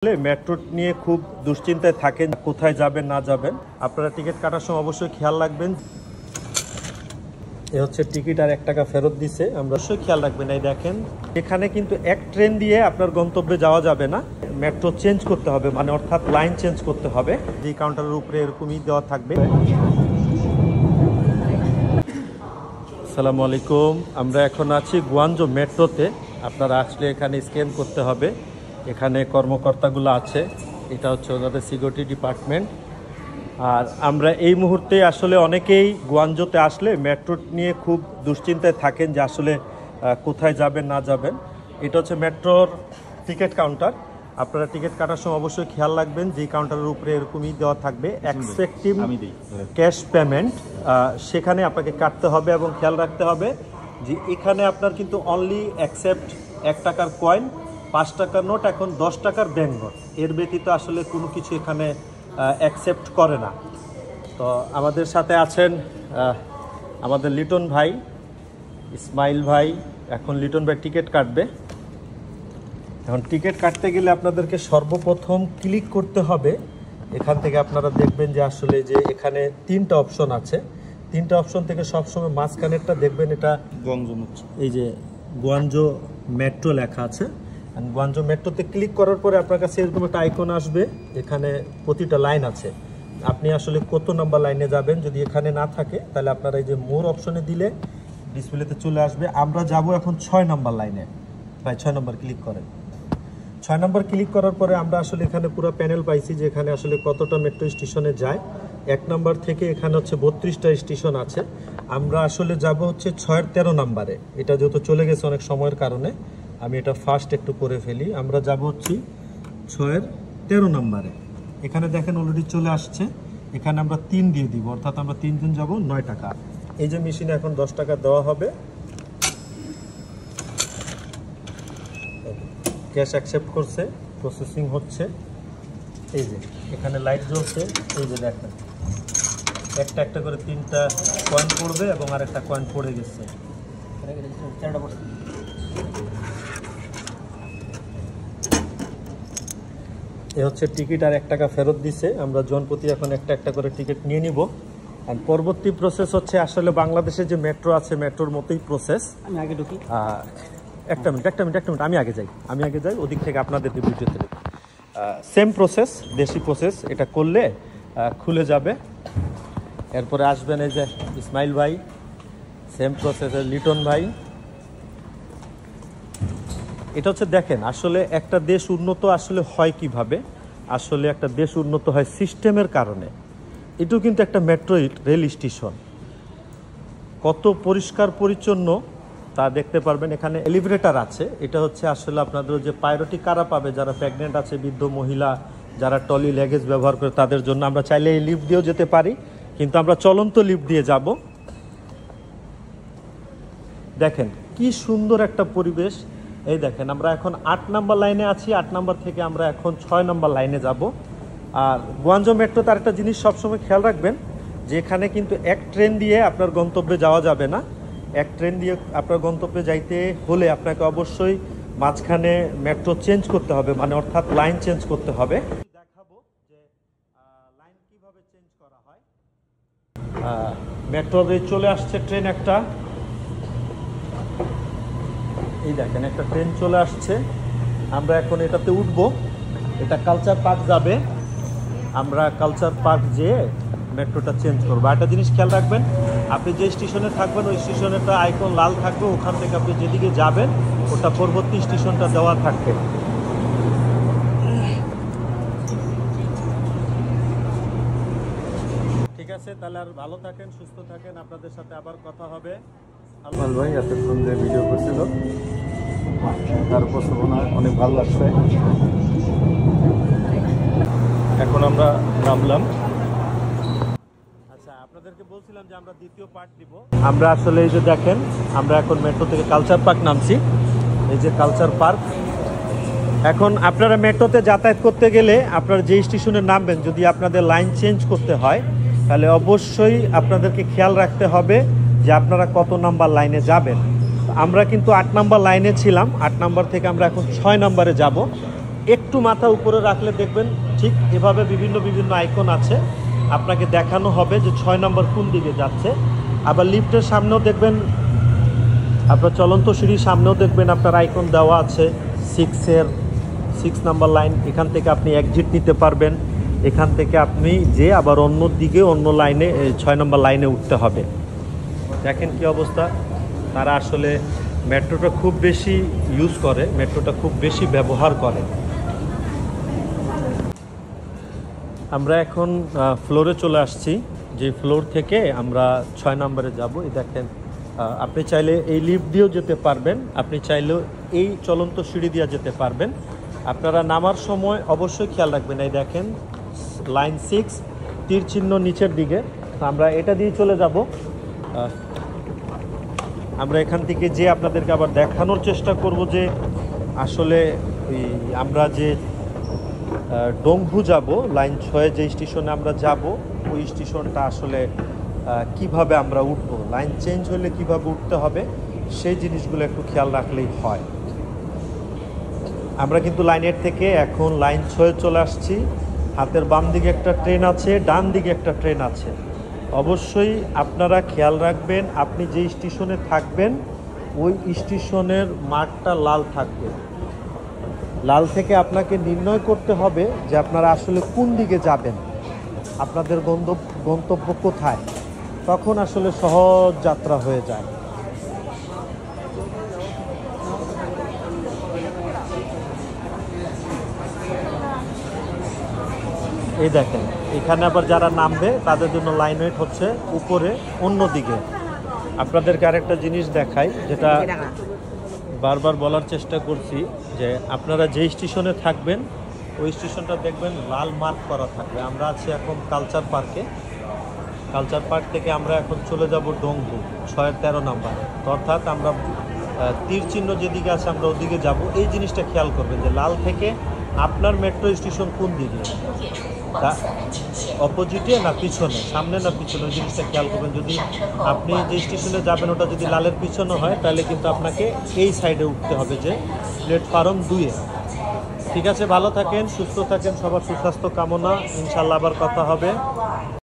Metro নিয়ে খুব দুশ্চিন্তায় থাকেন, কোথায় যাবেন না যাবেন। আপনারা টিকিট কাটার সময় অবশ্যই খেয়াল রাখবেন। এ হচ্ছে টিকিট আর 1 টাকা ফেরত দিছে, আমরা অবশ্যই খেয়াল রাখবেন। এই দেখেন, এখানে কিন্তু এক ট্রেন দিয়ে আপনার গন্তব্যে যাওয়া যাবে না, মেট্রো চেঞ্জ করতে হবে, মানে অর্থাৎ লাইন চেঞ্জ করতে হবে। যে কাউন্টারের উপরে এরকমই দেওয়া থাকবে। আসসালামু আলাইকুম, আমরা এখন আছি গুয়াঞ্জো মেট্রোতে। আপনারা আসলে এখানে স্ক্যান করতে হবে, এখানে কর্মকর্তাগুলো আছে, এটা হচ্ছে ওনাদের সিকিউরিটি ডিপার্টমেন্ট। আর আমরা এই মুহূর্তে আসলে অনেকেই গুয়াঞ্জোতে আসলে মেট্রো নিয়ে খুব দুশ্চিন্তায় থাকেন যে আসলে কোথায় যাবেন না যাবেন। এটা হচ্ছে মেট্রোর টিকিট কাউন্টার। আপনারা টিকিট কাটার সময় অবশ্যই খেয়াল রাখবেন, যে কাউন্টারের উপরে এরকমই দেওয়া থাকবে এক্সপেক্টিভ ক্যাশ পেমেন্ট, সেখানে আপনাকে কাটতে হবে এবং খেয়াল রাখতে হবে যে এখানে আপনার কিন্তু অনলি অ্যাকসেপ্ট 1 টাকার কয়েন, 5 টাকার নোট, এখন 10 টাকার ব্যাংক নোট, এর ব্যতীত আসলে কোনো কিছু এখানে অ্যাকসেপ্ট করে না। তো আমাদের সাথে আছেন আমাদের লিটন ভাই, ইসমাইল ভাই। এখন লিটন ভাই টিকিট কাটবে। এখন টিকিট কাটতে গেলে আপনাদেরকে সর্বপ্রথম ক্লিক করতে হবে। এখান থেকে আপনারা দেখবেন যে আসলে যে এখানে 3টা অপশন আছে, 3টা অপশন থেকে সবসময় মাঝখানেরটা দেখবেন, এটা এই যে গুয়াঞ্জো মেট্রো লেখা আছে। গুয়াঞ্জো মেট্রোতে ক্লিক করার পরে আপনার কাছে এরকম একটা আইকন আসবে, এখানে প্রতিটা লাইন আছে, আপনি আসলে কত নাম্বার লাইনে যাবেন। যদি এখানে না থাকে তাহলে আপনারা এই যে মোর অপশনে দিলে ডিসপ্লেতে চলে আসবে। আমরা যাব এখন 6 নাম্বার লাইনে। ভাই 6 নাম্বার ক্লিক করেন। 6 নাম্বার ক্লিক করার পরে আমরা আসলে এখানে পুরো প্যানেল পাইছি যে এখানে আসলে কতটা মেট্রো স্টেশনে যায়। 1 নাম্বার থেকে এখানে হচ্ছে 32টা স্টেশন আছে। আমরা আসলে যাব হচ্ছে 6 এর 13 নাম্বারে। এটা যেহেতু চলে গেছে অনেক সময়ের কারণে আমি এটা ফার্স্ট একটু করে ফেলি। আমরা যাব হচ্ছে 6 এর 13 নাম্বারে। এখানে দেখেন অলরেডি চলে আসছে। এখানে আমরা 3 দিয়ে দিব, অর্থাৎ আমরা 3 দিন যাব 9 টাকা। এই যে মেশিনে এখন 10 টাকা দেওয়া হবে। ক্যাশ অ্যাকসেপ্ট করছে, প্রসেসিং হচ্ছে। এই যে এখানে লাইট জ্বলছে, এই যে দেখেন একটা একটা করে 3টা কয়েন পড়বে এবং আরেকটা কয়েন পড়ে গেছে। এ হচ্ছে টিকিট আর 1 টাকা ফেরত দিছে। আমরা জনপ্রতি এখন একটা একটা করে টিকিট নিয়ে নিব। আর পরবর্তী প্রসেস হচ্ছে আসলে বাংলাদেশে যে মেট্রো আছে মেট্রোর মতোই প্রসেস। আমি আগে ঢুকি, একটা মিনিট আমি আগে যাই ওদিক থেকে আপনাদেরকে ভিডিওতে দেব। সেম প্রসেস, দেশি প্রসেস। এটা করলে খুলে যাবে। এরপরে আসবেন এই যে ইসমাইল ভাই, সেম প্রসেসের লিটন ভাই। এটা হচ্ছে দেখেন আসলে একটা দেশ উন্নত আসলে হয় কিভাবে। আসলে একটা দেশ উন্নত হয় সিস্টেমের কারণে। এটাও কিন্তু একটা মেট্রো রেল স্টেশন, কত পরিষ্কার পরিচ্ছন্ন তা দেখতে পারবেন। এখানে এলিভেটর আছে। এটা হচ্ছে আসলে আপনাদের যে প্রায়োরিটি কারা পাবে, যারা প্রেগনেন্ট আছে, বৃদ্ধ মহিলা, যারা টলি ল্যাগেজ ব্যবহার করে, তাদের জন্য। আমরা চাইলে এই লিফট দিয়েও যেতে পারি, কিন্তু আমরা চলন্ত লিফট দিয়ে যাব। দেখেন কি সুন্দর একটা পরিবেশ। এই দেখেন আমরা এখন 8 নাম্বার লাইনে আছি। 8 নাম্বার থেকে আমরা এখন 6 নাম্বার লাইনে যাব। আর গুয়াঞ্জো মেট্রো তার একটা জিনিস সবসময় খেয়াল রাখবেন, যে এখানে কিন্তু এক ট্রেন দিয়ে আপনার গন্তব্যে যাওয়া যাবে না। এক ট্রেন দিয়ে আপনার গন্তব্যে যাইতে হলে আপনাকে অবশ্যই মাঝখানে মেট্রো চেঞ্জ করতে হবে, মানে অর্থাৎ লাইন চেঞ্জ করতে হবে। দেখাবো যে লাইন কিভাবে চেঞ্জ করা হয়। মেট্রোতে চলে আসছে ট্রেন একটা। এই দেখেন একটা ট্রেন চলে আসছে। আমরা এখন এটাতে উঠব। এটা কালচার পার্ক যাবে। আমরা কালচার পার্ক যেয়ে মেট্রোটা চেঞ্জ করবো। একটা জিনিস খেয়াল রাখবেন, আপনি যে স্টেশনে থাকবেন ওই স্টেশনেরটা আইকন লাল থাকবে, ওখান থেকে আপনি যেদিকে যাবেন ওটা পরবর্তী স্টেশনটা দেওয়া থাকবে। ঠিক আছে, তাহলে আর ভালো থাকেন, সুস্থ থাকেন, আপনাদের সাথে আবার কথা হবে। আলমান ভাই এতক্ষণ যে ভিডিও করছিল তার উপস্থাপনা অনেক ভালো লাগছে। এখন আমরা নামলাম। আচ্ছা, আপনাদেরকে বলছিলাম যে আমরা দ্বিতীয় পার্ট দিব। আমরা আসলে এই যে দেখেন আমরা এখন মেট্রো থেকে কালচার পার্ক নামছি। এই যে কালচার পার্ক। এখন আপনারা মেট্রোতে যাতায়াত করতে গেলে আপনারা যে স্টেশনে নামবেন, যদি আপনাদের লাইন চেঞ্জ করতে হয় তাহলে অবশ্যই আপনাদেরকে খেয়াল রাখতে হবে যে আপনারা কত নাম্বার লাইনে যাবেন। আমরা কিন্তু 8 নাম্বার লাইনে ছিলাম। 8 নাম্বার থেকে আমরা এখন 6 নাম্বারে যাব। একটু মাথা উপরে রাখলে দেখবেন ঠিক এভাবে বিভিন্ন বিভিন্ন আইকন আছে, আপনাকে দেখানো হবে যে 6 নম্বর কোন দিকে যাচ্ছে। আবার লিফটের সামনেও দেখবেন, আপনার চলন্ত সিঁড়ির সামনেও দেখবেন আপনার আইকন দেওয়া আছে 6 নাম্বার লাইন। এখান থেকে আপনি এক্সিট নিতে পারবেন, এখান থেকে আপনি যে আবার অন্য দিকে অন্য লাইনে 6 নম্বর লাইনে উঠতে হবে। দেখেন কি অবস্থা, তারা আসলে মেট্রোটা খুব বেশি ইউজ করে, মেট্রোটা খুব বেশি ব্যবহার করে। আমরা এখন ফ্লোরে চলে আসছি, যে ফ্লোর থেকে আমরা 6 নম্বরে যাব। এই দেখেন, আপনি চাইলে এই লিফট দিয়েও যেতে পারবেন, আপনি চাইলেও এই চলন্ত সিঁড়ি দিয়ে যেতে পারবেন। আপনারা নামার সময় অবশ্যই খেয়াল রাখবেন, এই দেখেন লাইন 6 তীর চিহ্ন নিচের দিকে, আমরা এটা দিয়ে চলে যাব। আমরা এখান থেকে যে আপনাদেরকে আবার দেখানোর চেষ্টা করব যে আসলে আমরা যে ডোংভু যাব, লাইন 6 যে স্টেশনে আমরা যাব, ওই স্টেশনটা আসলে কিভাবে আমরা উঠবো, লাইন চেঞ্জ হলে কিভাবে উঠতে হবে, সেই জিনিসগুলো একটু খেয়াল রাখলেই হয়। আমরা কিন্তু লাইনের থেকে এখন লাইন 6 চলে আসছি। হাতের বাম দিকে একটা ট্রেন আছে, ডান দিকে একটা ট্রেন আছে। অবশ্যই আপনারা খেয়াল রাখবেন, আপনি যে স্টেশনে থাকবেন ওই স্টেশনের মার্কটা লাল থাকবে। লাল থেকে আপনাকে নির্ণয় করতে হবে যে আপনারা আসলে কোন দিকে যাবেন, আপনাদের গন্তব্য কোথায়, তখন আসলে সহজ যাত্রা হয়ে যায়। এই দেখেন, এখানে আবার যারা নামবে তাদের জন্য লাইন ওয়েট হচ্ছে উপরে অন্য দিকে। আপনাদেরকে আরেকটা জিনিস দেখাই, যেটা বারবার বলার চেষ্টা করছি, যে আপনারা যে স্টেশনে থাকবেন ওই স্টেশনটা দেখবেন লাল মার্ক করা থাকবে। আমরা আছি এখন কালচার পার্কে, কালচার পার্ক থেকে আমরা এখন চলে যাব ডোংভু 6-13 নাম্বার, অর্থাৎ আমরা তীর চিহ্ন যেদিকে আছে আমরা ওদিকে যাব। এই জিনিসটা খেয়াল করবেন যে লাল থেকে আপনার মেট্রো স্টেশন কোন দিকে, অপোজিটে না পিছনে, সামনে না পিছনে, ওই জিনিসটা খেয়াল করবেন। যদি আপনি যে স্টেশনে যাবেন ওটা যদি লালের পিছনে হয়, তাহলে কিন্তু আপনাকে এই সাইডে উঠতে হবে, যে প্ল্যাটফর্ম 2-এ। ঠিক আছে, ভালো থাকেন, সুস্থ থাকেন, সবার সুস্বাস্থ্য কামনা, ইনশাল্লাহ আবার কথা হবে।